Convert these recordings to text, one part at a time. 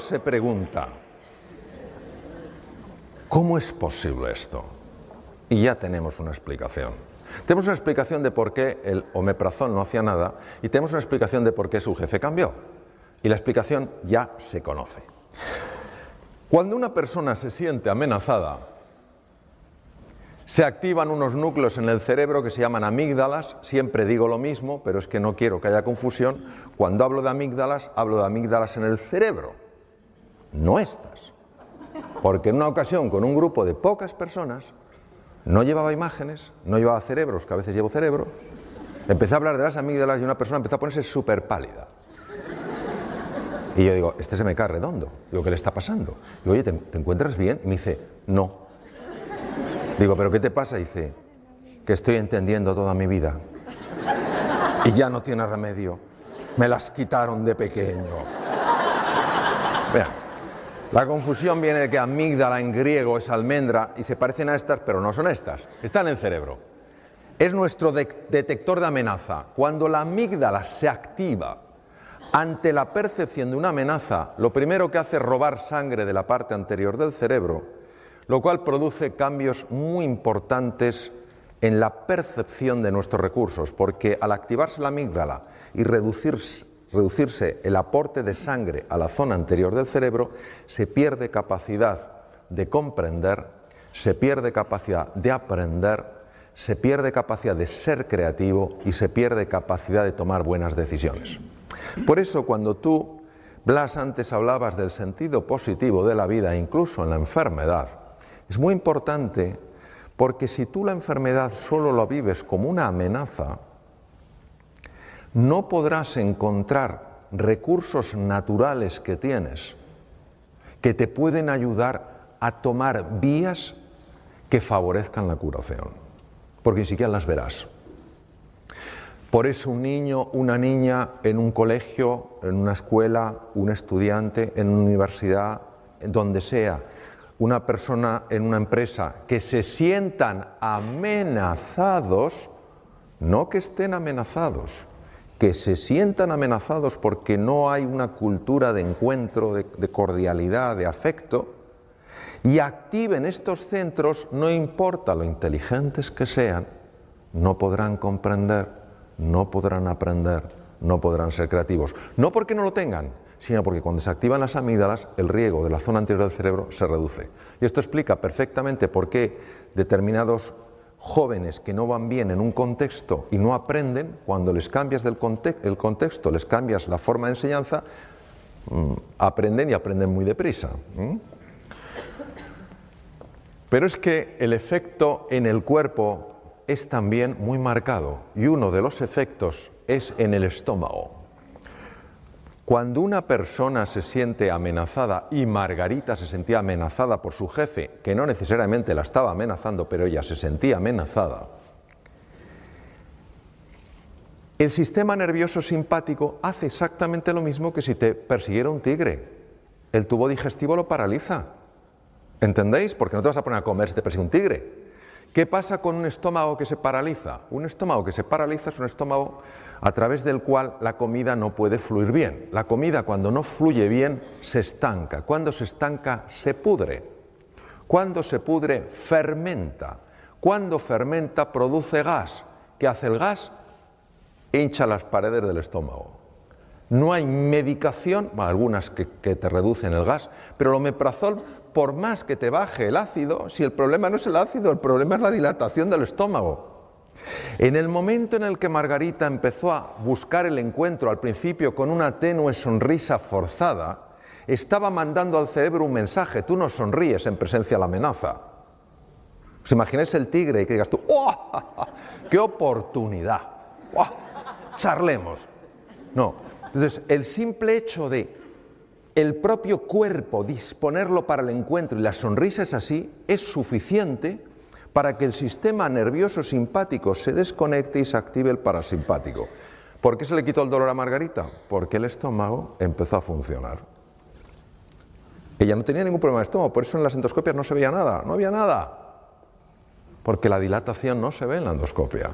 se pregunta, ¿cómo es posible esto? Y ya tenemos una explicación. Tenemos una explicación de por qué el omeprazol no hacía nada y tenemos una explicación de por qué su jefe cambió. Y la explicación ya se conoce. Cuando una persona se siente amenazada, se activan unos núcleos en el cerebro que se llaman amígdalas. Siempre digo lo mismo, pero es que no quiero que haya confusión. Cuando hablo de amígdalas en el cerebro, no estas. Porque en una ocasión, con un grupo de pocas personas, no llevaba imágenes, no llevaba cerebros, que a veces llevo cerebro, empecé a hablar de las amígdalas y una persona empezó a ponerse súper pálida. Y yo digo, este se me cae redondo. Digo, ¿qué le está pasando? Digo, oye, ¿te encuentras bien? Y me dice, no. Digo, ¿pero qué te pasa? Y dice, que estoy entendiendo toda mi vida. Y ya no tiene remedio. Me las quitaron de pequeño. Vean, la confusión viene de que amígdala en griego es almendra y se parecen a estas, pero no son estas. Están en el cerebro. Es nuestro detector de amenaza. Cuando la amígdala se activa ante la percepción de una amenaza, lo primero que hace es robar sangre de la parte anterior del cerebro, lo cual produce cambios muy importantes en la percepción de nuestros recursos, porque al activarse la amígdala y reducirse el aporte de sangre a la zona anterior del cerebro, se pierde capacidad de comprender, se pierde capacidad de aprender, se pierde capacidad de ser creativo y se pierde capacidad de tomar buenas decisiones. Por eso, cuando tú, Blas, antes hablabas del sentido positivo de la vida, incluso en la enfermedad, es muy importante, porque si tú la enfermedad solo la vives como una amenaza, no podrás encontrar recursos naturales que tienes que te pueden ayudar a tomar vías que favorezcan la curación, porque ni siquiera las verás. Por eso un niño, una niña en un colegio, en una escuela, un estudiante en una universidad, donde sea, una persona en una empresa, que se sientan amenazados, no que estén amenazados, que se sientan amenazados porque no hay una cultura de encuentro, de cordialidad, de afecto, y activen estos centros, no importa lo inteligentes que sean, no podrán comprender, no podrán aprender, no podrán ser creativos. No porque no lo tengan, sino porque cuando se activan las amígdalas, el riego de la zona anterior del cerebro se reduce. Y esto explica perfectamente por qué determinados jóvenes que no van bien en un contexto y no aprenden, cuando les cambias el contexto, les cambias la forma de enseñanza, aprenden y aprenden muy deprisa. Pero es que el efecto en el cuerpo es también muy marcado, y uno de los efectos es en el estómago. Cuando una persona se siente amenazada, y Margarita se sentía amenazada por su jefe, que no necesariamente la estaba amenazando, pero ella se sentía amenazada, el sistema nervioso simpático hace exactamente lo mismo que si te persiguiera un tigre. El tubo digestivo lo paraliza. ¿Entendéis? Porque no te vas a poner a comer si te persigue un tigre. ¿Qué pasa con un estómago que se paraliza? Un estómago que se paraliza es un estómago a través del cual la comida no puede fluir bien. La comida, cuando no fluye bien, se estanca. Cuando se estanca, se pudre. Cuando se pudre, fermenta. Cuando fermenta, produce gas. ¿Qué hace el gas? Hincha las paredes del estómago. No hay medicación, bueno, algunas que te reducen el gas, pero el omeprazol, por más que te baje el ácido, si el problema no es el ácido, el problema es la dilatación del estómago. En el momento en el que Margarita empezó a buscar el encuentro al principio con una tenue sonrisa forzada, estaba mandando al cerebro un mensaje: tú no sonríes en presencia de la amenaza. ¿Os imagináis el tigre y que digas tú, ¡oh, qué oportunidad! ¡Oh, charlemos! No. Entonces, el simple hecho de el propio cuerpo disponerlo para el encuentro, y la sonrisa es así, es suficiente para que el sistema nervioso simpático se desconecte y se active el parasimpático. ¿Por qué se le quitó el dolor a Margarita? Porque el estómago empezó a funcionar. Ella no tenía ningún problema de estómago, por eso en las endoscopias no se veía nada, no había nada. Porque la dilatación no se ve en la endoscopia.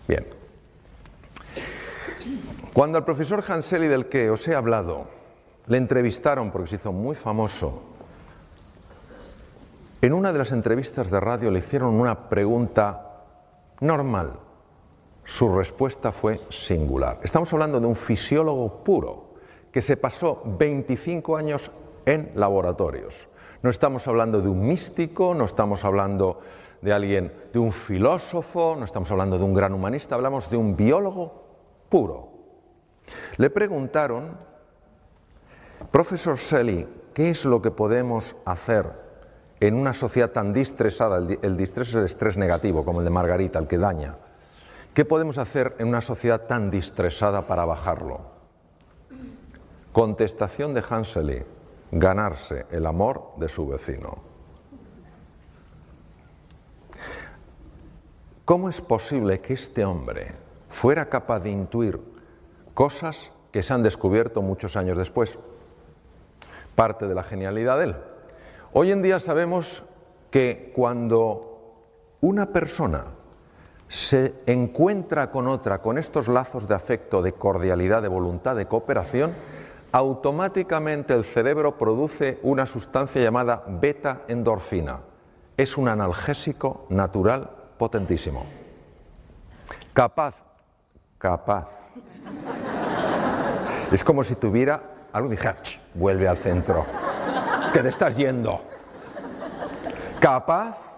Bien. Cuando el profesor Hanseli, del que os he hablado, le entrevistaron porque se hizo muy famoso. En una de las entrevistas de radio le hicieron una pregunta normal. Su respuesta fue singular. Estamos hablando de un fisiólogo puro que se pasó 25 años en laboratorios. No estamos hablando de un místico, no estamos hablando de alguien, de un filósofo, no estamos hablando de un gran humanista, hablamos de un biólogo puro. Le preguntaron, profesor Shelley, ¿qué es lo que podemos hacer en una sociedad tan distresada? El distrés es el estrés negativo, como el de Margarita, el que daña. ¿Qué podemos hacer en una sociedad tan distresada para bajarlo? Contestación de Hans Shelley: ganarse el amor de su vecino. ¿Cómo es posible que este hombre fuera capaz de intuir cosas que se han descubierto muchos años después? Parte de la genialidad de él. Hoy en día sabemos que cuando una persona se encuentra con otra, con estos lazos de afecto, de cordialidad, de voluntad, de cooperación, automáticamente el cerebro produce una sustancia llamada beta-endorfina. Es un analgésico natural potentísimo. Capaz. Es como si tuviera algo y dijera, vuelve al centro, que te estás yendo. Capaz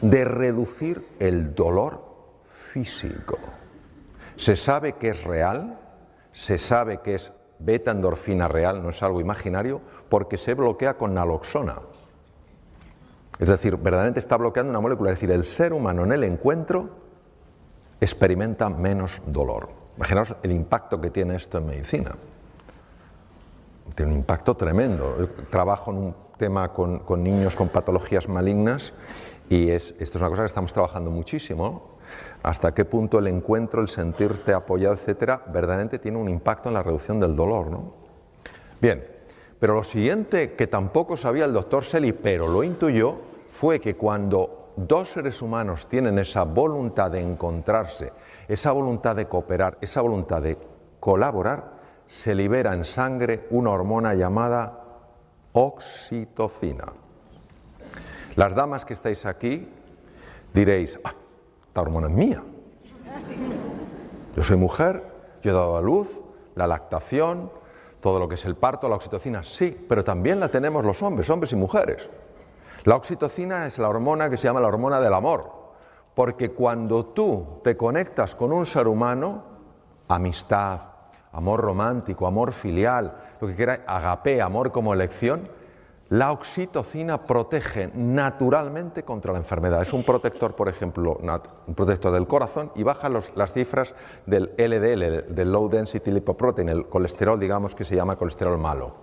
de reducir el dolor físico. Se sabe que es real, se sabe que es beta-endorfina real, no es algo imaginario, porque se bloquea con naloxona. Es decir, verdaderamente está bloqueando una molécula, es decir, el ser humano en el encuentro experimenta menos dolor. Imaginaos el impacto que tiene esto en medicina. Tiene un impacto tremendo. Yo trabajo en un tema con niños con patologías malignas y esto es una cosa que estamos trabajando muchísimo. Hasta qué punto el encuentro, el sentirte apoyado, etcétera, verdaderamente tiene un impacto en la reducción del dolor, ¿no? Bien, pero lo siguiente que tampoco sabía el doctor Shelley, pero lo intuyó, fue que cuando dos seres humanos tienen esa voluntad de encontrarse, esa voluntad de cooperar, esa voluntad de colaborar, se libera en sangre una hormona llamada oxitocina. Las damas que estáis aquí diréis, esta hormona es mía. Yo soy mujer, yo he dado a luz, la lactación, todo lo que es el parto, la oxitocina, sí, pero también la tenemos los hombres y mujeres. La oxitocina es la hormona que se llama la hormona del amor, porque cuando tú te conectas con un ser humano, amistad, amor romántico, amor filial, lo que queráis, agape, amor como elección, la oxitocina protege naturalmente contra la enfermedad. Es un protector, por ejemplo, un protector del corazón y baja las cifras del LDL, del Low Density Lipoprotein, el colesterol, digamos, que se llama colesterol malo.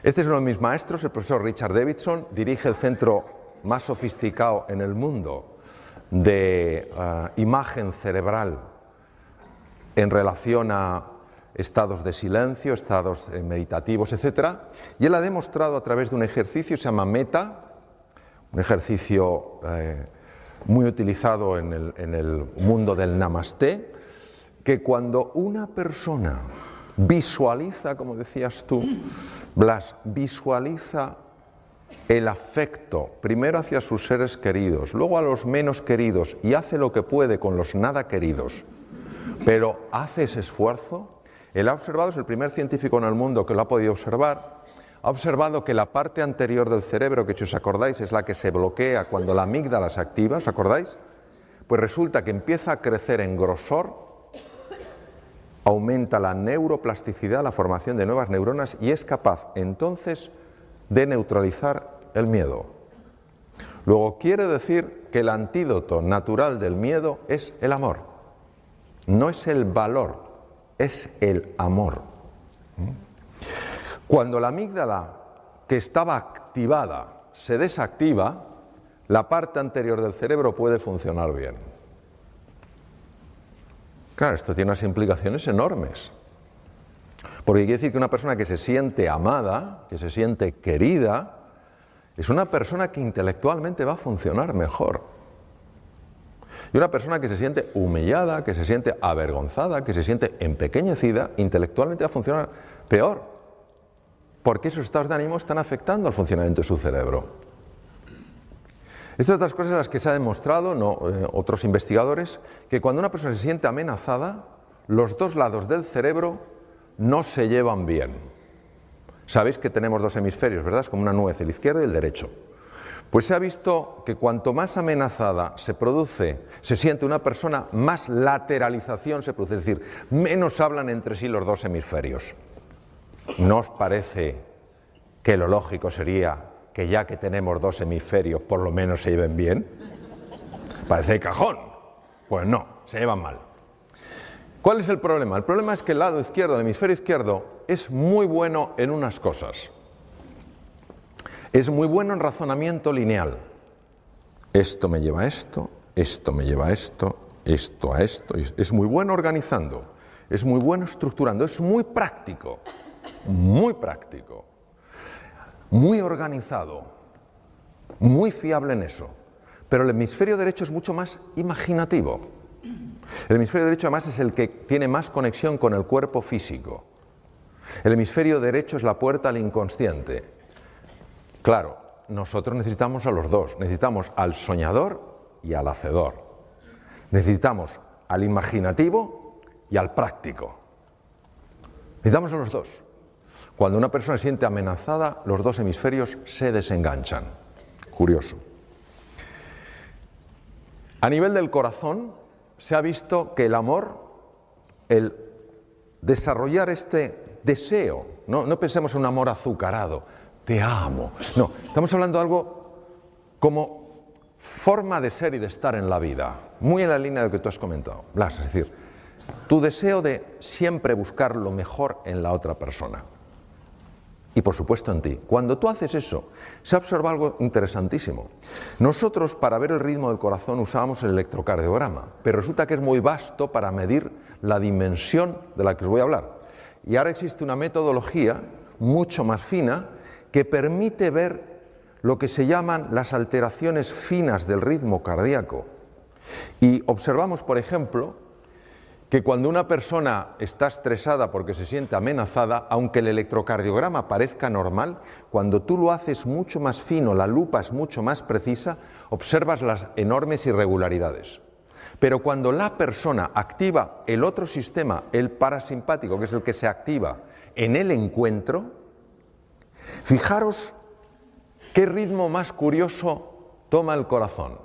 Este es uno de mis maestros, el profesor Richard Davidson, dirige el centro más sofisticado en el mundo de imagen cerebral en relación a estados de silencio, estados meditativos, etc. Y él ha demostrado a través de un ejercicio que se llama META, un ejercicio muy utilizado en el mundo del Namaste, que cuando una persona visualiza, como decías tú, Blas, visualiza el afecto, primero hacia sus seres queridos, luego a los menos queridos, y hace lo que puede con los nada queridos, pero hace ese esfuerzo. Él ha observado, es el primer científico en el mundo que lo ha podido observar, ha observado que la parte anterior del cerebro, que si os acordáis es la que se bloquea cuando la amígdala se activa, ¿os acordáis? Pues resulta que empieza a crecer en grosor, aumenta la neuroplasticidad, la formación de nuevas neuronas y es capaz entonces de neutralizar el miedo. Luego quiere decir que el antídoto natural del miedo es el amor, no es el valor, es el amor. Cuando la amígdala que estaba activada se desactiva, la parte anterior del cerebro puede funcionar bien. Claro, esto tiene unas implicaciones enormes. Porque quiere decir que una persona que se siente amada, que se siente querida, es una persona que intelectualmente va a funcionar mejor. Y una persona que se siente humillada, que se siente avergonzada, que se siente empequeñecida, intelectualmente va a funcionar peor, porque esos estados de ánimo están afectando al funcionamiento de su cerebro. Estas son otras cosas en las que se ha demostrado, otros investigadores, que cuando una persona se siente amenazada, los dos lados del cerebro no se llevan bien. Sabéis que tenemos dos hemisferios, ¿verdad? Es como una nuez, el izquierdo y el derecho. Pues se ha visto que cuanto más amenazada se siente una persona, más lateralización se produce, es decir, menos hablan entre sí los dos hemisferios. ¿No os parece que lo lógico sería que ya que tenemos dos hemisferios, por lo menos se lleven bien? Parece de cajón. Pues no, se llevan mal. ¿Cuál es el problema? El problema es que el lado izquierdo, el hemisferio izquierdo, es muy bueno en unas cosas. Es muy bueno en razonamiento lineal. Esto me lleva a esto, esto me lleva a esto, esto a esto. Es muy bueno organizando, es muy bueno estructurando, es muy práctico, muy organizado, muy fiable en eso. Pero el hemisferio derecho es mucho más imaginativo. El hemisferio derecho además es el que tiene más conexión con el cuerpo físico. El hemisferio derecho es la puerta al inconsciente. Claro, nosotros necesitamos a los dos, necesitamos al soñador y al hacedor. Necesitamos al imaginativo y al práctico. Necesitamos a los dos. Cuando una persona se siente amenazada, los dos hemisferios se desenganchan. Curioso. A nivel del corazón, se ha visto que el amor, el desarrollar este deseo, no pensemos en un amor azucarado, te amo. No, estamos hablando de algo como forma de ser y de estar en la vida, muy en la línea de lo que tú has comentado, Blas, es decir, tu deseo de siempre buscar lo mejor en la otra persona y por supuesto en ti. Cuando tú haces eso, se observa algo interesantísimo. Nosotros para ver el ritmo del corazón usábamos el electrocardiograma, pero resulta que es muy vasto para medir la dimensión de la que os voy a hablar. Y ahora existe una metodología mucho más fina que permite ver lo que se llaman las alteraciones finas del ritmo cardíaco. Y observamos, por ejemplo, que cuando una persona está estresada porque se siente amenazada, aunque el electrocardiograma parezca normal, cuando tú lo haces mucho más fino, la lupa es mucho más precisa, observas las enormes irregularidades. Pero cuando la persona activa el otro sistema, el parasimpático, que es el que se activa en el encuentro, fijaros qué ritmo más curioso toma el corazón.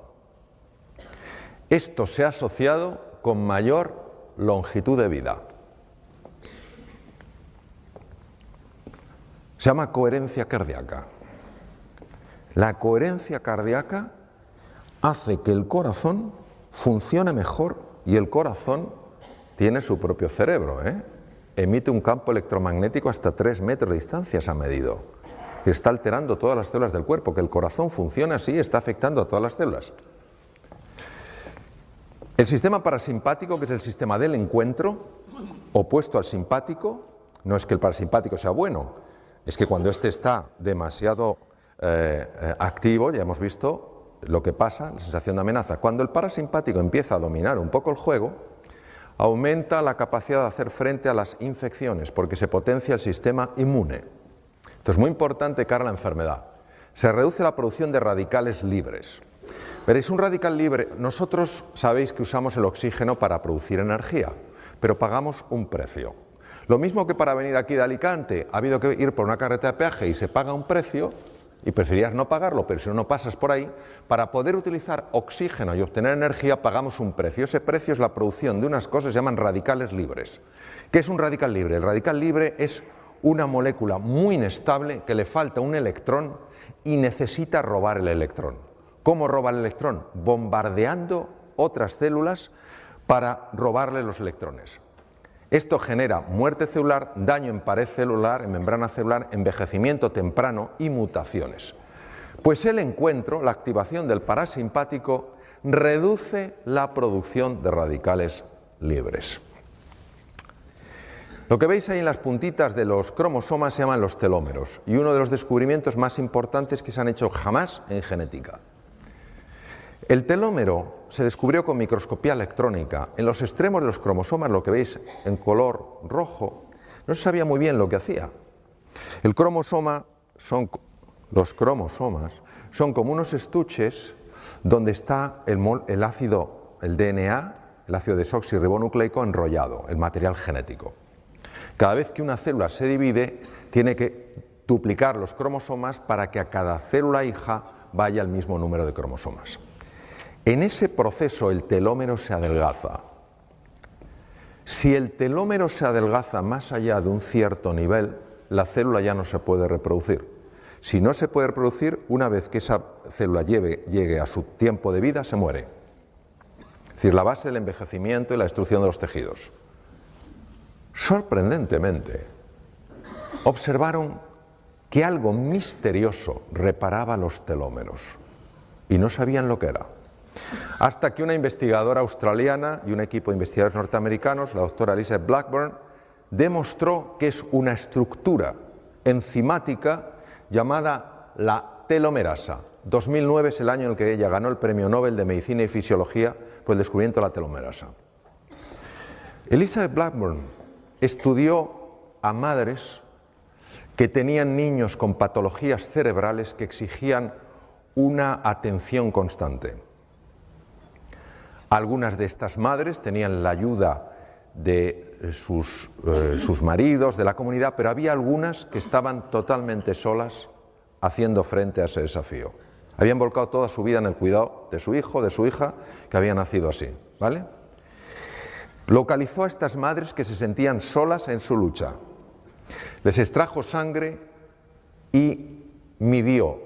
Esto se ha asociado con mayor longitud de vida. Se llama coherencia cardíaca. La coherencia cardíaca hace que el corazón funcione mejor y el corazón tiene su propio cerebro, Emite un campo electromagnético hasta 3 metros de distancia, se ha medido. Y está alterando todas las células del cuerpo. Que el corazón funcione así está afectando a todas las células. El sistema parasimpático, que es el sistema del encuentro, opuesto al simpático, no es que el parasimpático sea bueno, es que cuando este está demasiado activo, ya hemos visto lo que pasa, la sensación de amenaza. Cuando el parasimpático empieza a dominar un poco el juego, aumenta la capacidad de hacer frente a las infecciones, porque se potencia el sistema inmune. Esto es muy importante cara a la enfermedad. Se reduce la producción de radicales libres. Veréis, un radical libre, nosotros sabéis que usamos el oxígeno para producir energía, pero pagamos un precio. Lo mismo que para venir aquí de Alicante ha habido que ir por una carretera de peaje y se paga un precio, y preferirías no pagarlo, pero si no pasas por ahí, para poder utilizar oxígeno y obtener energía pagamos un precio. Ese precio es la producción de unas cosas que se llaman radicales libres. ¿Qué es un radical libre? El radical libre es una molécula muy inestable que le falta un electrón y necesita robar el electrón. ¿Cómo roba el electrón? Bombardeando otras células para robarle los electrones. Esto genera muerte celular, daño en pared celular, en membrana celular, envejecimiento temprano y mutaciones. Pues el encuentro, la activación del parasimpático, reduce la producción de radicales libres. Lo que veis ahí en las puntitas de los cromosomas se llaman los telómeros, y uno de los descubrimientos más importantes que se han hecho jamás en genética. El telómero se descubrió con microscopía electrónica. En los extremos de los cromosomas, lo que veis en color rojo, No se sabía muy bien lo que hacía. Los cromosomas son como unos estuches donde está el ácido, el DNA, el ácido desoxirribonucleico enrollado, el material genético. Cada vez que una célula se divide, tiene que duplicar los cromosomas para que a cada célula hija vaya el mismo número de cromosomas. En ese proceso el telómero se adelgaza. Si el telómero se adelgaza más allá de un cierto nivel, la célula ya no se puede reproducir. Si no se puede reproducir, una vez que esa célula llegue a su tiempo de vida, se muere. Es decir, la base del envejecimiento y la destrucción de los tejidos. Sorprendentemente, observaron que algo misterioso reparaba los telómeros y no sabían lo que era. Hasta que una investigadora australiana y un equipo de investigadores norteamericanos, la doctora Elizabeth Blackburn, demostró que es una estructura enzimática llamada la telomerasa. 2009 es el año en el que ella ganó el Premio Nobel de Medicina y Fisiología por el descubrimiento de la telomerasa. Elizabeth Blackburn estudió a madres que tenían niños con patologías cerebrales que exigían una atención constante. Algunas de estas madres tenían la ayuda de sus maridos, de la comunidad, pero había algunas que estaban totalmente solas haciendo frente a ese desafío. Habían volcado toda su vida en el cuidado de su hijo, de su hija, que había nacido así, ¿vale? Localizó a estas madres que se sentían solas en su lucha. Les extrajo sangre y midió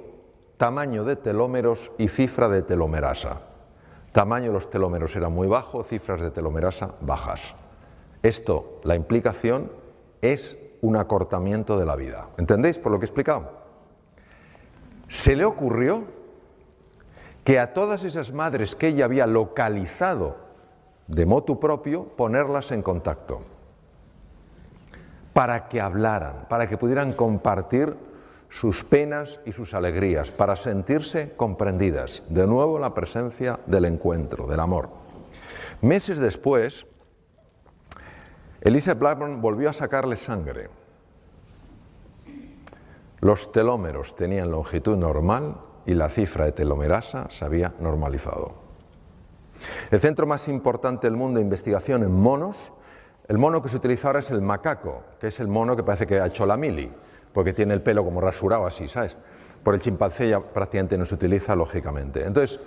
tamaño de telómeros y cifra de telomerasa. Tamaño de los telómeros era muy bajo, cifras de telomerasa bajas. Esto, la implicación, es un acortamiento de la vida. ¿Entendéis por lo que he explicado? Se le ocurrió que a todas esas madres que ella había localizado de motu propio, ponerlas en contacto para que hablaran, para que pudieran compartir sus penas y sus alegrías, para sentirse comprendidas. De nuevo la presencia del encuentro, del amor. Meses después, Elizabeth Blackburn volvió a sacarle sangre. Los telómeros tenían longitud normal y la cifra de telomerasa se había normalizado. El centro más importante del mundo de investigación en monos, el mono que se utiliza ahora es el macaco, que es el mono que parece que ha hecho la mili, porque tiene el pelo como rasurado así, ¿sabes? Por el chimpancé ya prácticamente no se utiliza, lógicamente. Entonces,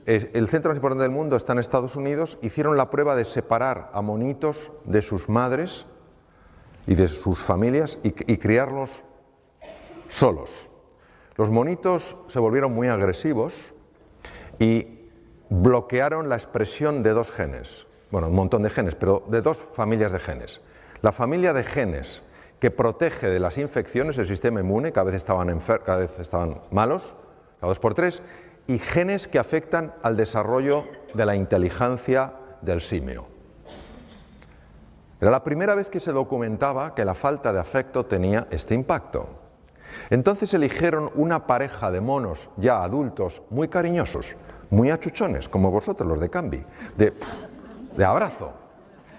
el centro más importante del mundo está en Estados Unidos. Hicieron la prueba de separar a monitos de sus madres y de sus familias y criarlos solos. Los monitos se volvieron muy agresivos y bloquearon la expresión de dos genes, bueno, un montón de genes, pero de dos familias de genes. La familia de genes que protege de las infecciones, el sistema inmune, cada vez estaban malos, cada 2 por 3, y genes que afectan al desarrollo de la inteligencia del simio. Era la primera vez que se documentaba que la falta de afecto tenía este impacto. Entonces eligieron una pareja de monos ya adultos muy cariñosos, muy achuchones, como vosotros los de Cambi, de abrazo.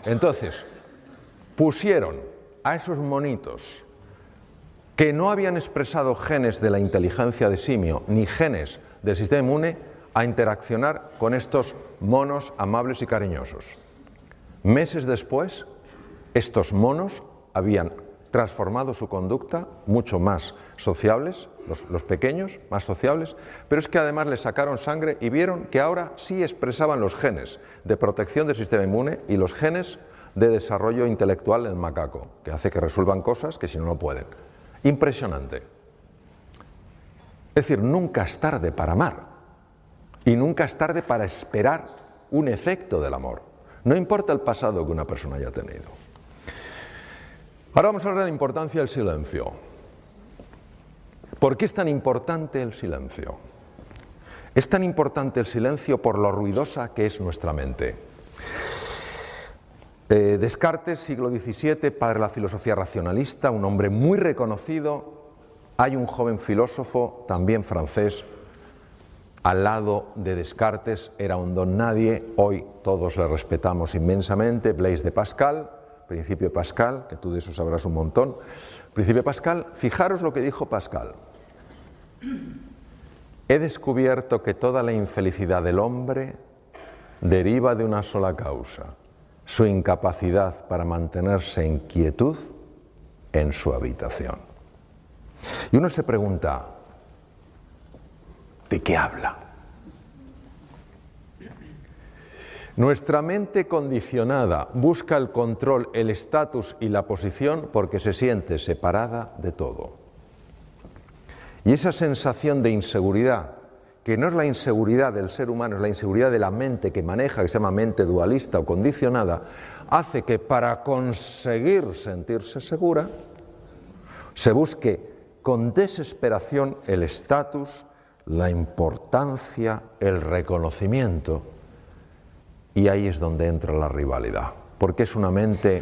Entonces pusieron a esos monitos que no habían expresado genes de la inteligencia de simio ni genes del sistema inmune a interaccionar con estos monos amables y cariñosos. Meses después, estos monos habían transformado su conducta, mucho más sociables, los pequeños, más sociables, pero es que además les sacaron sangre y vieron que ahora sí expresaban los genes de protección del sistema inmune y los genes de desarrollo intelectual en el macaco, que hace que resuelvan cosas que si no, no pueden. Impresionante. Es decir, nunca es tarde para amar y nunca es tarde para esperar un efecto del amor. No importa el pasado que una persona haya tenido. Ahora vamos a hablar de la importancia del silencio. ¿Por qué es tan importante el silencio? Es tan importante el silencio por lo ruidosa que es nuestra mente. Descartes, siglo XVII, padre de la filosofía racionalista, un hombre muy reconocido. Hay un joven filósofo, también francés, al lado de Descartes, era un don nadie, hoy todos le respetamos inmensamente, Blaise de Pascal, principio de Pascal, que tú de eso sabrás un montón. Principio de Pascal, fijaros lo que dijo Pascal. He descubierto que toda la infelicidad del hombre deriva de una sola causa, su incapacidad para mantenerse en quietud en su habitación. Y uno se pregunta, ¿de qué habla? Nuestra mente condicionada busca el control, el estatus y la posición porque se siente separada de todo. Y esa sensación de inseguridad, que no es la inseguridad del ser humano, es la inseguridad de la mente que maneja, que se llama mente dualista o condicionada, hace que para conseguir sentirse segura, se busque con desesperación el estatus, la importancia, el reconocimiento. Y ahí es donde entra la rivalidad, porque es una mente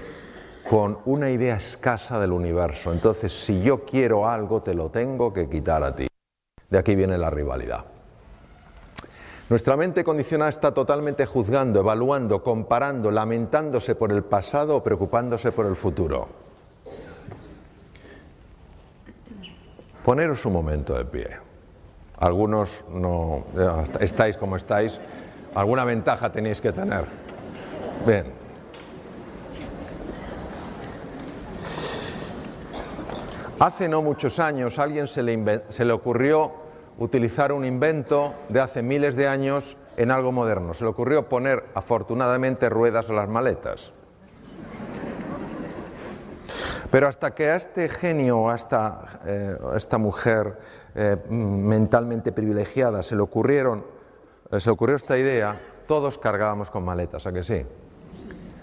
con una idea escasa del universo. Entonces, si yo quiero algo, te lo tengo que quitar a ti. De aquí viene la rivalidad. Nuestra mente condicionada está totalmente juzgando, evaluando, comparando, lamentándose por el pasado o preocupándose por el futuro. Poneros un momento de pie. Algunos no estáis como estáis, alguna ventaja tenéis que tener. Bien. Hace no muchos años a alguien se le ocurrió utilizar un invento de hace miles de años en algo moderno. Se le ocurrió poner, afortunadamente, ruedas a las maletas. Pero hasta que a este genio, a esta mujer mentalmente privilegiada se le ocurrió esta idea, todos cargábamos con maletas, ¿a que sí?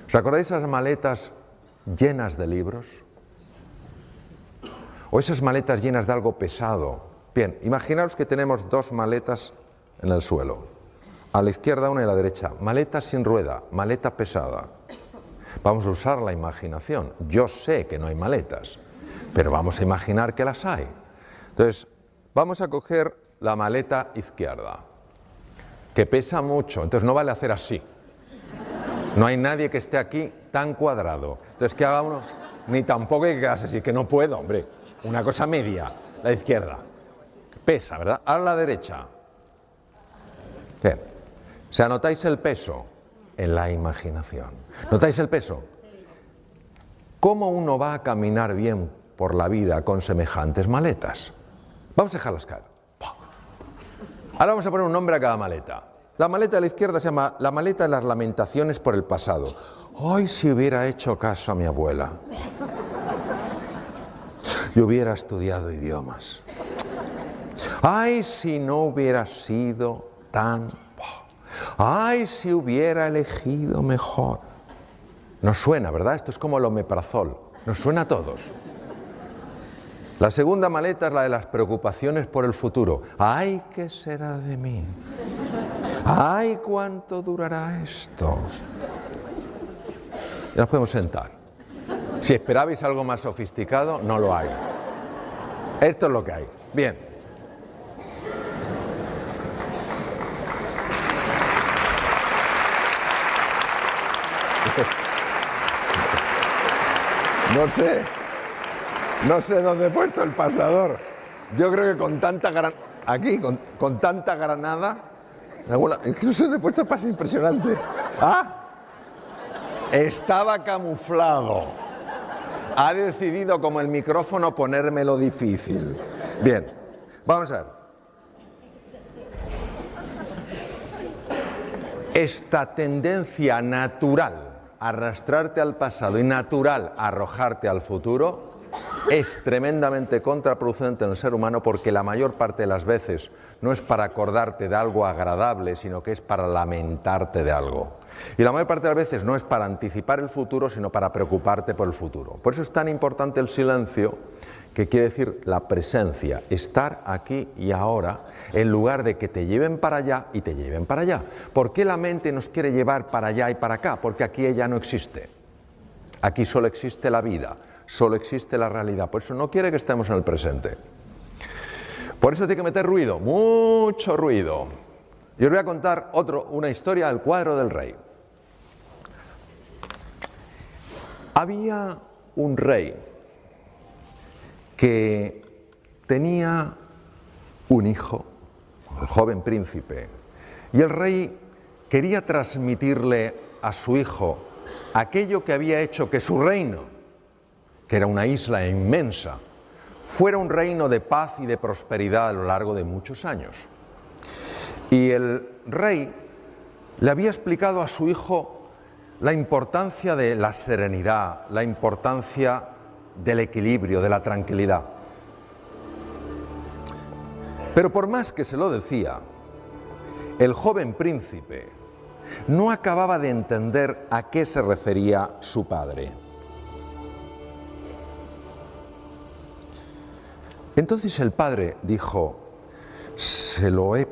¿Os acordáis de esas maletas llenas de libros? O esas maletas llenas de algo pesado. Bien, imaginaos que tenemos dos maletas en el suelo. A la izquierda una y a la derecha. Maleta sin rueda, maleta pesada. Vamos a usar la imaginación. Yo sé que no hay maletas, pero vamos a imaginar que las hay. Entonces, vamos a coger la maleta izquierda, que pesa mucho. Entonces no vale hacer así. No hay nadie que esté aquí tan cuadrado. Entonces, ¿qué haga uno? Ni tampoco hay que quedarse así, que no puedo, hombre. Una cosa media, la izquierda. Pesa, ¿verdad? Ahora la derecha. Bien. ¿Se anotáis el peso? En la imaginación. ¿Notáis el peso? ¿Cómo uno va a caminar bien por la vida con semejantes maletas? Vamos a dejarlas caer. Ahora vamos a poner un nombre a cada maleta. La maleta de la izquierda se llama la maleta de las lamentaciones por el pasado. ¡Ay, si hubiera hecho caso a mi abuela! Yo hubiera estudiado idiomas. ¡Ay, si no hubiera sido tan... ¡Ay, si hubiera elegido mejor! Nos suena, ¿verdad? Esto es como el omeprazol. Nos suena a todos. La segunda maleta es la de las preocupaciones por el futuro. ¡Ay, qué será de mí! ¡Ay, cuánto durará esto! Ya nos podemos sentar. Si esperabais algo más sofisticado, no lo hay. Esto es lo que hay. Bien. No sé dónde he puesto el pasador. Yo creo que con tanta con tanta granada, incluso dónde he puesto el paso impresionante. ¡Ah! Estaba camuflado. Ha decidido, como el micrófono, ponérmelo difícil. Bien, vamos a ver. Esta tendencia natural a arrastrarte al pasado y natural a arrojarte al futuro es tremendamente contraproducente en el ser humano, porque la mayor parte de las veces no es para acordarte de algo agradable, sino que es para lamentarte de algo. Y la mayor parte de las veces no es para anticipar el futuro, sino para preocuparte por el futuro. Por eso es tan importante el silencio, que quiere decir la presencia, estar aquí y ahora, en lugar de que te lleven para allá y te lleven para allá. ¿Por qué la mente nos quiere llevar para allá y para acá? Porque aquí ella no existe. Aquí solo existe la vida, solo existe la realidad. Por eso no quiere que estemos en el presente. Por eso tiene que meter ruido, mucho ruido. Y os voy a contar una historia del cuadro del rey. Había un rey que tenía un hijo, el joven príncipe, y el rey quería transmitirle a su hijo aquello que había hecho que su reino, que era una isla inmensa, fuera un reino de paz y de prosperidad a lo largo de muchos años. Y el rey le había explicado a su hijo la importancia de la serenidad, la importancia del equilibrio, de la tranquilidad. Pero por más que se lo decía, el joven príncipe no acababa de entender a qué se refería su padre. Entonces el padre dijo: se lo he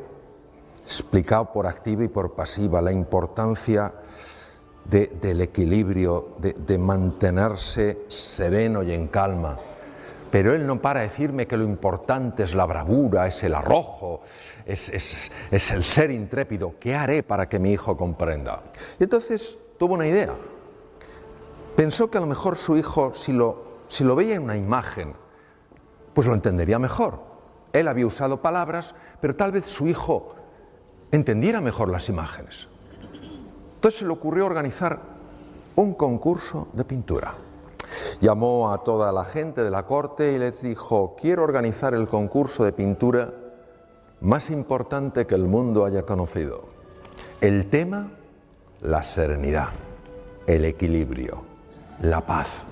explicado por activa y por pasiva, la importancia del equilibrio, de mantenerse sereno y en calma. Pero él no para de decirme que lo importante es la bravura, es el arrojo, es el ser intrépido. ¿Qué haré para que mi hijo comprenda? Y entonces tuvo una idea. Pensó que a lo mejor su hijo, si lo veía en una imagen, pues lo entendería mejor. Él había usado palabras, pero tal vez su hijo entendiera mejor las imágenes. Entonces se le ocurrió organizar un concurso de pintura. Llamó a toda la gente de la corte y les dijo: quiero organizar el concurso de pintura más importante que el mundo haya conocido. El tema: la serenidad, el equilibrio, la paz.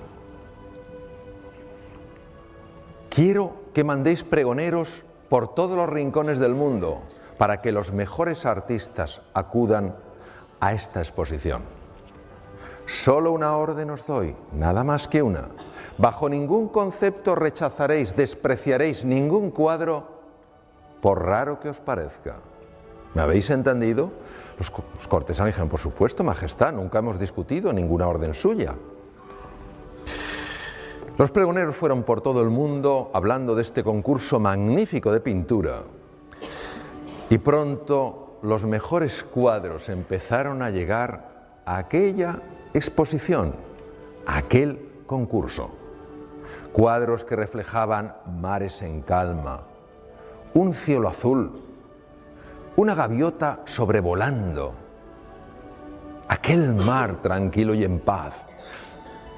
Quiero que mandéis pregoneros por todos los rincones del mundo para que los mejores artistas acudan a esta exposición. Solo una orden os doy, nada más que una. Bajo ningún concepto rechazaréis, despreciaréis ningún cuadro, por raro que os parezca. ¿Me habéis entendido? Los cortesanos dijeron: por supuesto, majestad, nunca hemos discutido ninguna orden suya. Los pregoneros fueron por todo el mundo hablando de este concurso magnífico de pintura. Y pronto los mejores cuadros empezaron a llegar a aquella exposición, a aquel concurso. Cuadros que reflejaban mares en calma, un cielo azul, una gaviota sobrevolando, aquel mar tranquilo y en paz.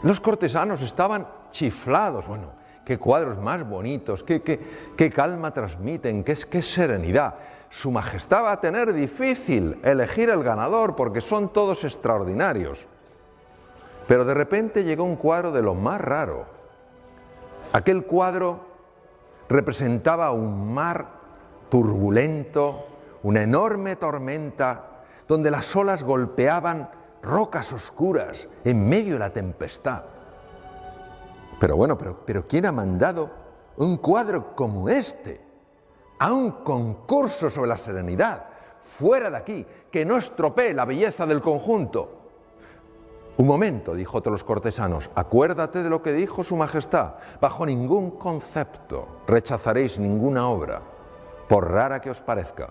Los cortesanos estaban chiflados. Bueno, qué cuadros más bonitos, qué calma transmiten, qué serenidad. Su majestad va a tener difícil elegir el ganador porque son todos extraordinarios. Pero de repente llegó un cuadro de lo más raro. Aquel cuadro representaba un mar turbulento, una enorme tormenta, donde las olas golpeaban rocas oscuras en medio de la tempestad. Pero bueno, pero ¿quién ha mandado un cuadro como este a un concurso sobre la serenidad? Fuera de aquí, que no estropee la belleza del conjunto. Un momento, dijo otro de los cortesanos, acuérdate de lo que dijo su majestad. Bajo ningún concepto rechazaréis ninguna obra, por rara que os parezca.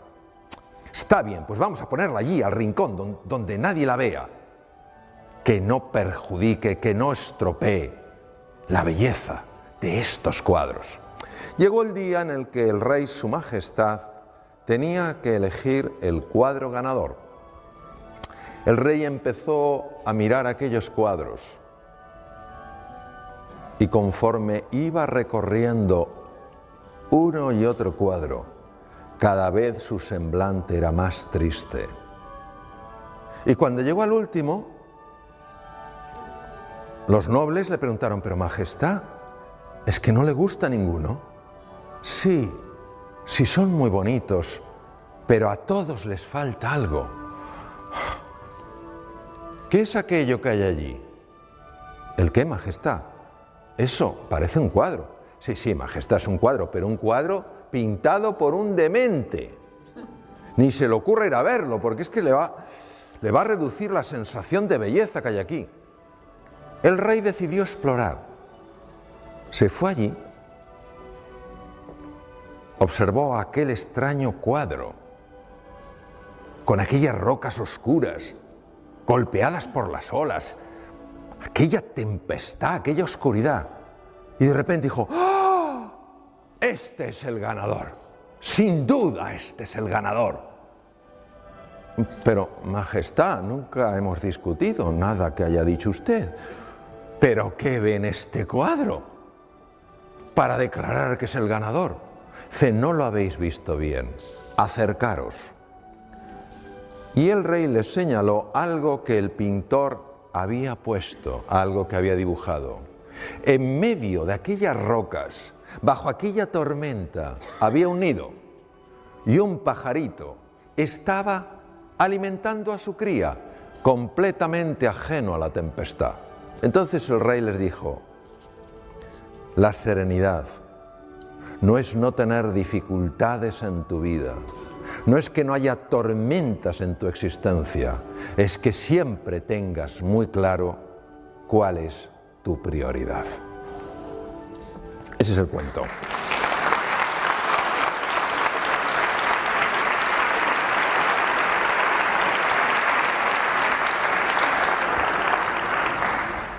Está bien, pues vamos a ponerla allí, al rincón, donde nadie la vea. Que no perjudique, que no estropee la belleza de estos cuadros. Llegó el día en el que el rey, su majestad, tenía que elegir el cuadro ganador. El rey empezó a mirar aquellos cuadros y conforme iba recorriendo uno y otro cuadro, cada vez su semblante era más triste. Y cuando llegó al último, los nobles le preguntaron: pero majestad, ¿es que no le gusta ninguno? Sí, son muy bonitos, pero a todos les falta algo. ¿Qué es aquello que hay allí? ¿El qué, majestad? Eso parece un cuadro. Sí, majestad, es un cuadro, pero un cuadro pintado por un demente. Ni se le ocurre ir a verlo, porque es que le va a reducir la sensación de belleza que hay aquí. El rey decidió explorar. Se fue allí, observó aquel extraño cuadro, con aquellas rocas oscuras, golpeadas por las olas, aquella tempestad, aquella oscuridad. Y de repente dijo, ¡oh! Este es el ganador. Sin duda este es el ganador. Pero, Majestad, nunca hemos discutido nada que haya dicho usted. ¿Pero qué ve en este cuadro para declarar que es el ganador? Dice, no lo habéis visto bien, acercaros. Y el rey les señaló algo que el pintor había puesto, algo que había dibujado. En medio de aquellas rocas, bajo aquella tormenta, había un nido y un pajarito estaba alimentando a su cría, completamente ajeno a la tempestad. Entonces el rey les dijo, la serenidad no es no tener dificultades en tu vida, no es que no haya tormentas en tu existencia, es que siempre tengas muy claro cuál es tu prioridad. Ese es el cuento.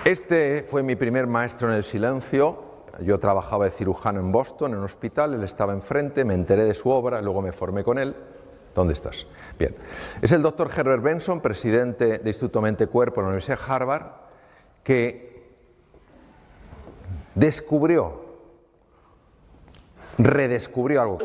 Este fue mi primer maestro en el silencio. Yo trabajaba de cirujano en Boston, en un hospital, él estaba enfrente, me enteré de su obra, luego me formé con él. ¿Dónde estás? Bien. Es el doctor Herbert Benson, presidente del Instituto Mente Cuerpo en la Universidad de Harvard, que redescubrió algo.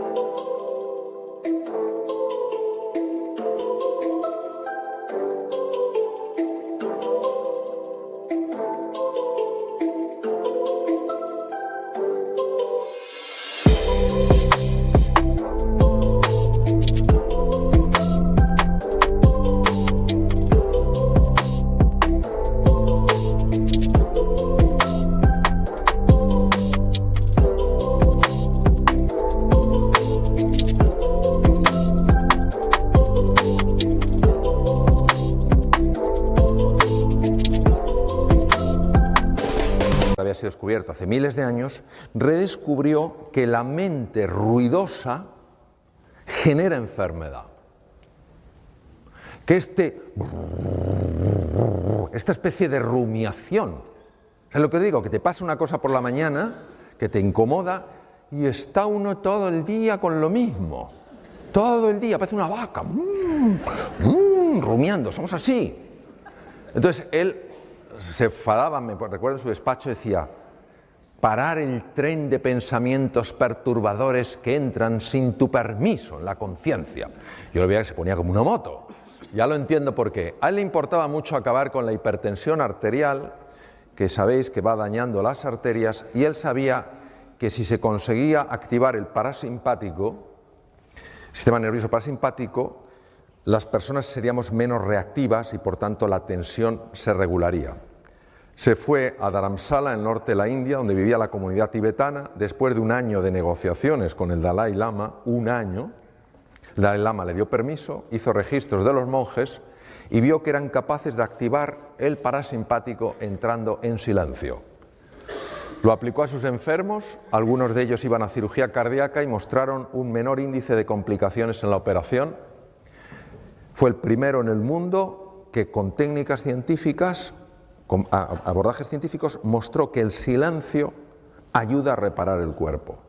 Había sido descubierto hace miles de años, redescubrió que la mente ruidosa genera enfermedad. Que esta especie de rumiación, ¿sabes lo que os digo? Que te pasa una cosa por la mañana, que te incomoda, y está uno todo el día con lo mismo. Todo el día, parece una vaca, rumiando, somos así. Entonces él se enfadaba, me recuerdo en su despacho, decía, parar el tren de pensamientos perturbadores que entran sin tu permiso en la conciencia. Yo lo veía que se ponía como una moto. Ya lo entiendo por qué. A él le importaba mucho acabar con la hipertensión arterial, que sabéis que va dañando las arterias, y él sabía que si se conseguía activar el parasimpático, sistema nervioso parasimpático, las personas seríamos menos reactivas y por tanto la tensión se regularía. Se fue a Dharamsala, en el norte de la India, donde vivía la comunidad tibetana. Después de un año de negociaciones con el Dalai Lama, el Dalai Lama le dio permiso, hizo registros de los monjes y vio que eran capaces de activar el parasimpático entrando en silencio. Lo aplicó a sus enfermos, algunos de ellos iban a cirugía cardíaca y mostraron un menor índice de complicaciones en la operación. Fue el primero en el mundo que con técnicas científicas, con abordajes científicos, mostró que el silencio ayuda a reparar el cuerpo.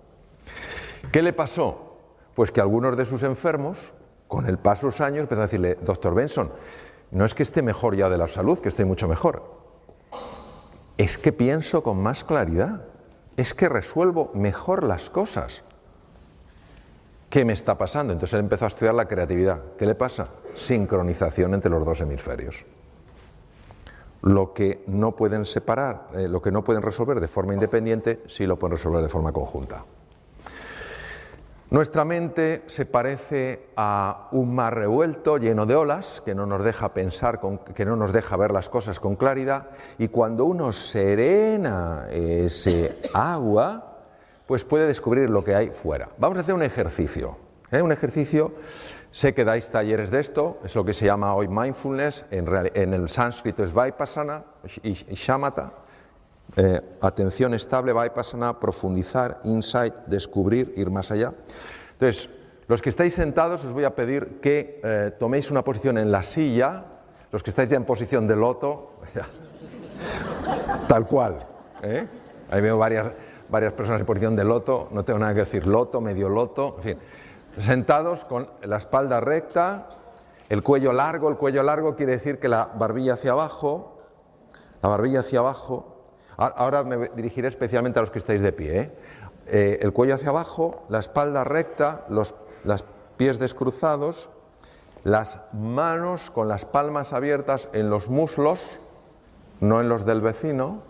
¿Qué le pasó? Pues que algunos de sus enfermos, con el paso de los años, empezó a decirle, doctor Benson, no es que esté mejor ya de la salud, que esté mucho mejor, es que pienso con más claridad, es que resuelvo mejor las cosas. ¿Qué me está pasando? Entonces él empezó a estudiar la creatividad. ¿Qué le pasa? Sincronización entre los dos hemisferios. Lo que no pueden separar, lo que no pueden resolver de forma independiente, sí lo pueden resolver de forma conjunta. Nuestra mente se parece a un mar revuelto lleno de olas que no nos deja pensar, que no nos deja ver las cosas con claridad, y cuando uno serena ese agua, pues puede descubrir lo que hay fuera. Vamos a hacer un ejercicio. Un ejercicio, sé que dais talleres de esto, es lo que se llama hoy mindfulness, en el sánscrito es vipassana y shamatha, atención estable, vipassana, profundizar, insight, descubrir, ir más allá. Entonces, los que estáis sentados os voy a pedir que toméis una posición en la silla, los que estáis ya en posición de loto, Tal cual. Ahí veo varias personas en posición de loto, no tengo nada que decir, loto, medio loto, en fin. Sentados con la espalda recta, el cuello largo quiere decir que la barbilla hacia abajo, ahora me dirigiré especialmente a los que estáis de pie, el cuello hacia abajo, la espalda recta, los pies descruzados, las manos con las palmas abiertas en los muslos, no en los del vecino,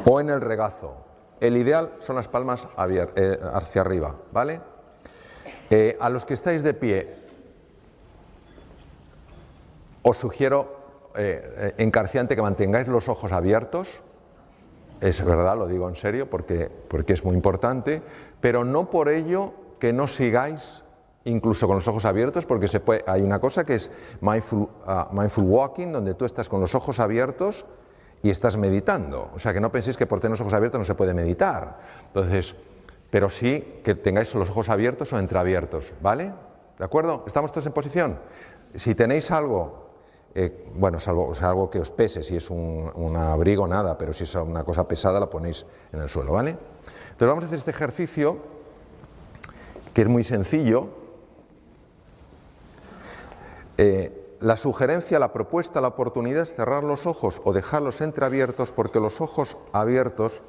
o en el regazo. El ideal son las palmas hacia arriba, ¿vale? A los que estáis de pie, os sugiero encarecidamente que mantengáis los ojos abiertos. Es verdad, lo digo en serio, porque es muy importante, pero no por ello que no sigáis incluso con los ojos abiertos, porque hay una cosa que es mindful walking, donde tú estás con los ojos abiertos y estás meditando. O sea, que no penséis que por tener los ojos abiertos no se puede meditar. Entonces, pero sí que tengáis los ojos abiertos o entreabiertos, ¿vale? ¿De acuerdo? ¿Estamos todos en posición? Si tenéis algo, salvo algo que os pese, si es un abrigo, nada, pero si es una cosa pesada la ponéis en el suelo, ¿vale? Entonces vamos a hacer este ejercicio, que es muy sencillo. La sugerencia, la propuesta, la oportunidad es cerrar los ojos o dejarlos entreabiertos, porque los ojos abiertos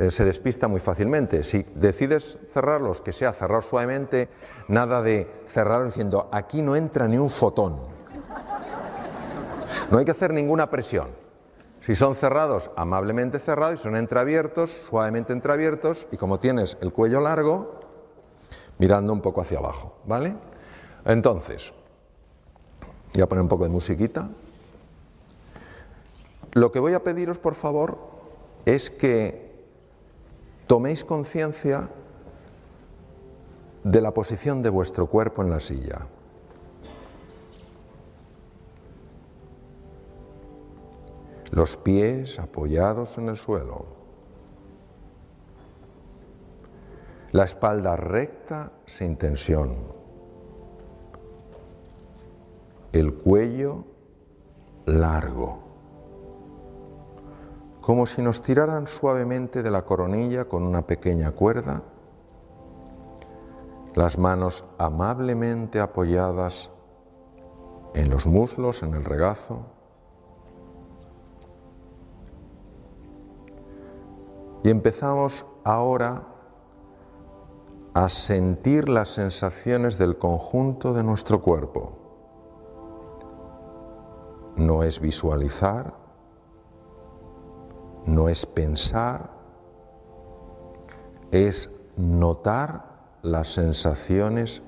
se despista muy fácilmente. Si decides cerrarlos, que sea cerrar suavemente, nada de cerrar diciendo aquí no entra ni un fotón. No hay que hacer ninguna presión. Si son cerrados, amablemente cerrados, y son entreabiertos, suavemente entreabiertos, y como tienes el cuello largo, mirando un poco hacia abajo, ¿vale? Entonces, voy a poner un poco de musiquita. Lo que voy a pediros, por favor, es que toméis conciencia de la posición de vuestro cuerpo en la silla. Los pies apoyados en el suelo. La espalda recta sin tensión. El cuello largo. Como si nos tiraran suavemente de la coronilla con una pequeña cuerda. Las manos amablemente apoyadas en los muslos, en el regazo. Y empezamos ahora a sentir las sensaciones del conjunto de nuestro cuerpo. No es visualizar, no es pensar, es notar las sensaciones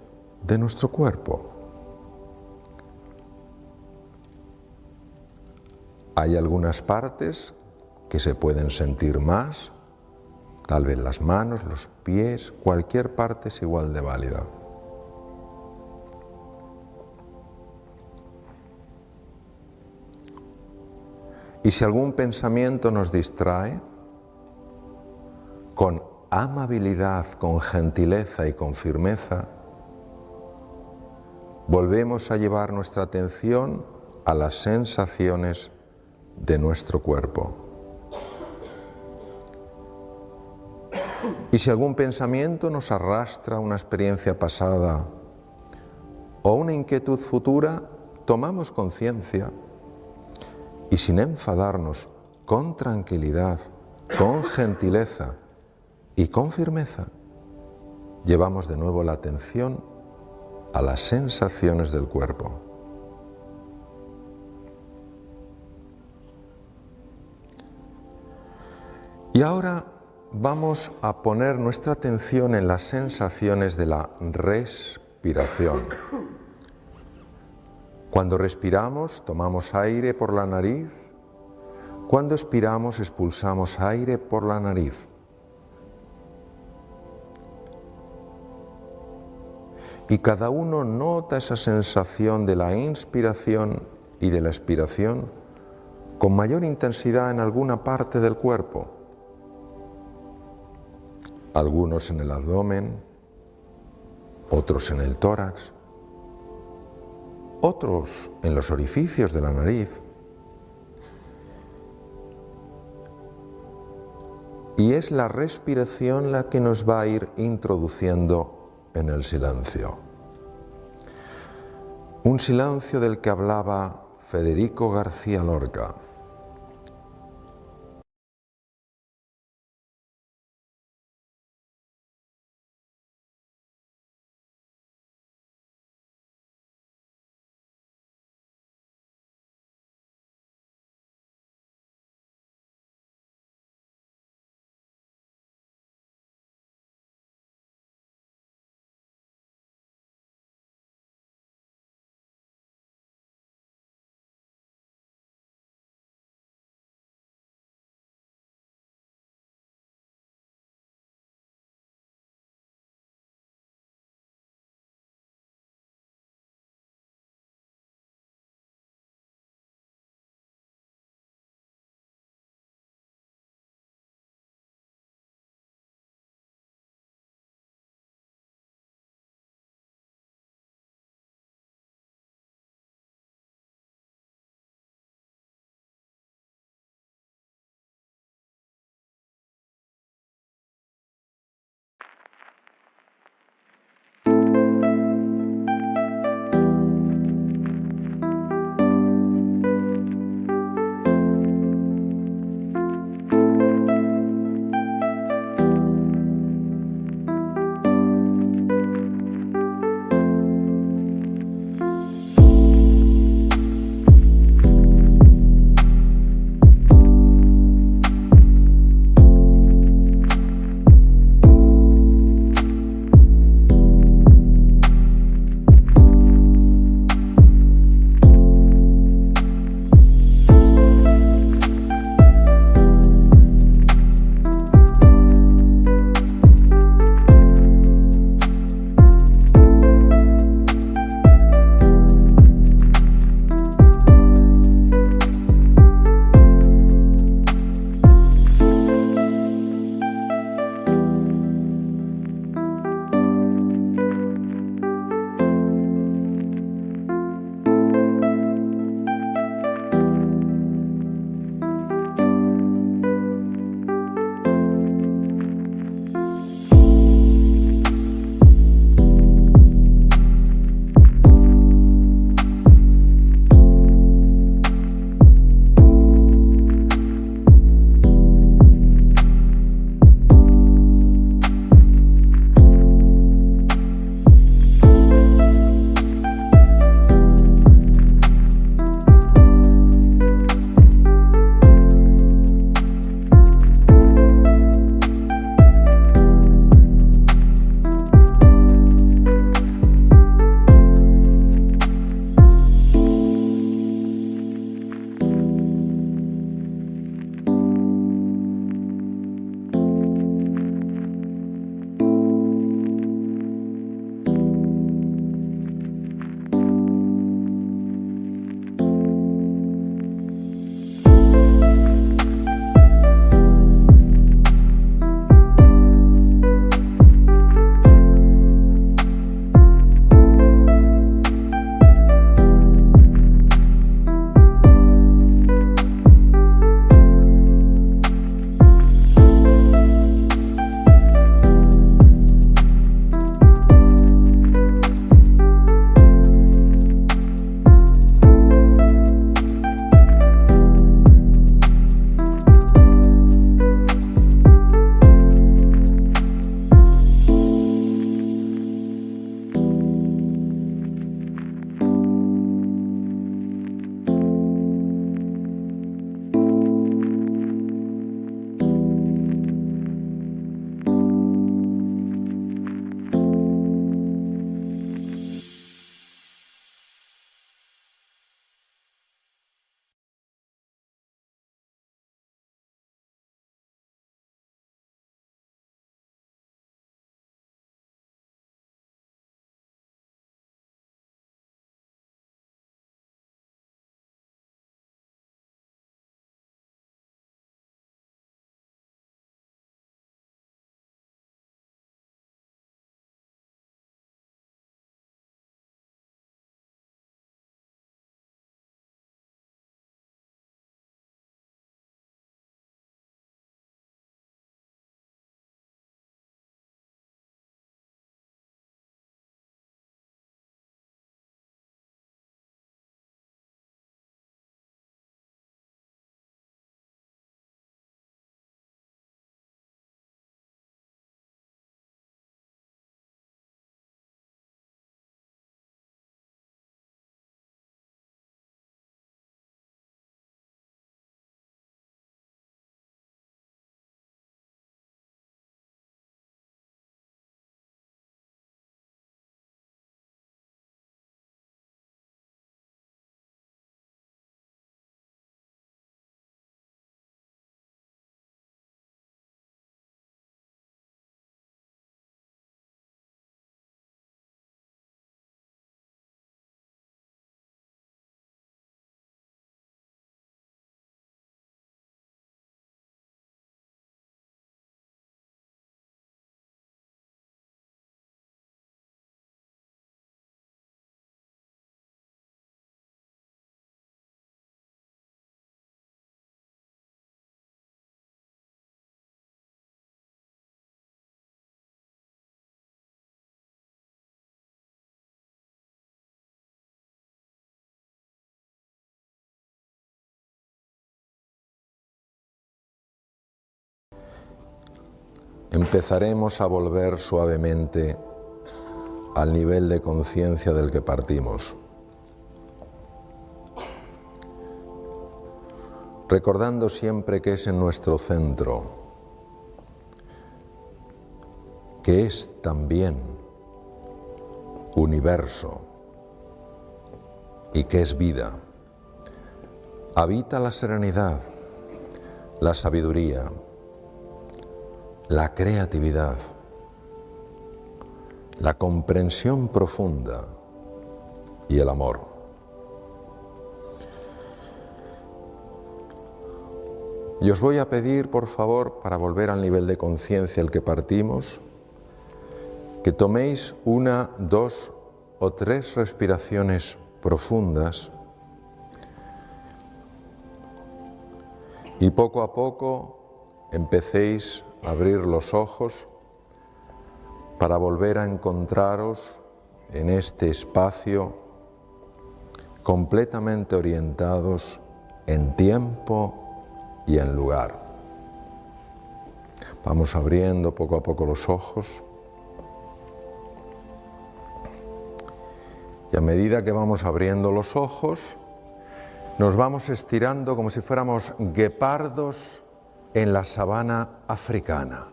de nuestro cuerpo. Hay algunas partes que se pueden sentir más, tal vez las manos, los pies, cualquier parte es igual de válida. Y si algún pensamiento nos distrae, con amabilidad, con gentileza y con firmeza, volvemos a llevar nuestra atención a las sensaciones de nuestro cuerpo. Y si algún pensamiento nos arrastra a una experiencia pasada o una inquietud futura, tomamos conciencia y sin enfadarnos, con tranquilidad, con gentileza y con firmeza, llevamos de nuevo la atención a las sensaciones del cuerpo. Y ahora vamos a poner nuestra atención en las sensaciones de la respiración. Cuando respiramos, tomamos aire por la nariz. Cuando expiramos, expulsamos aire por la nariz. Y cada uno nota esa sensación de la inspiración y de la expiración con mayor intensidad en alguna parte del cuerpo. Algunos en el abdomen, otros en el tórax, otros en los orificios de la nariz. Y es la respiración la que nos va a ir introduciendo en el silencio. Un silencio del que hablaba Federico García Lorca. empezaremos a volver suavemente al nivel de conciencia del que partimos. Recordando siempre que es en nuestro centro, que es también universo y que es vida, habita la serenidad, la sabiduría, la creatividad, la comprensión profunda y el amor. Y os voy a pedir, por favor, para volver al nivel de conciencia al que partimos, que toméis 1, 2 o 3 respiraciones profundas y poco a poco empecéis a abrir los ojos para volver a encontraros en este espacio completamente orientados en tiempo y en lugar. Vamos abriendo poco a poco los ojos y a medida que vamos abriendo los ojos nos vamos estirando como si fuéramos guepardos en la sabana africana.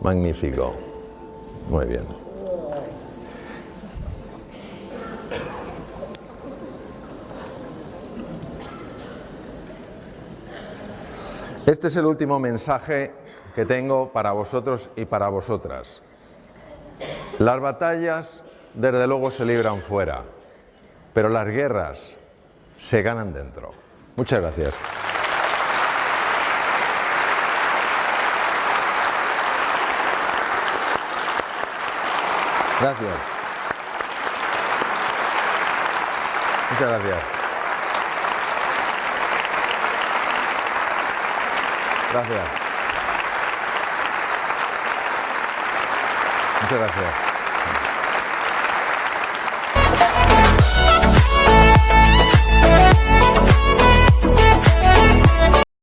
Magnífico. Muy bien. Este es el último mensaje que tengo para vosotros y para vosotras. Las batallas, desde luego, se libran fuera, pero las guerras se ganan dentro. Muchas gracias. Gracias. Muchas gracias. Gracias. Muchas gracias.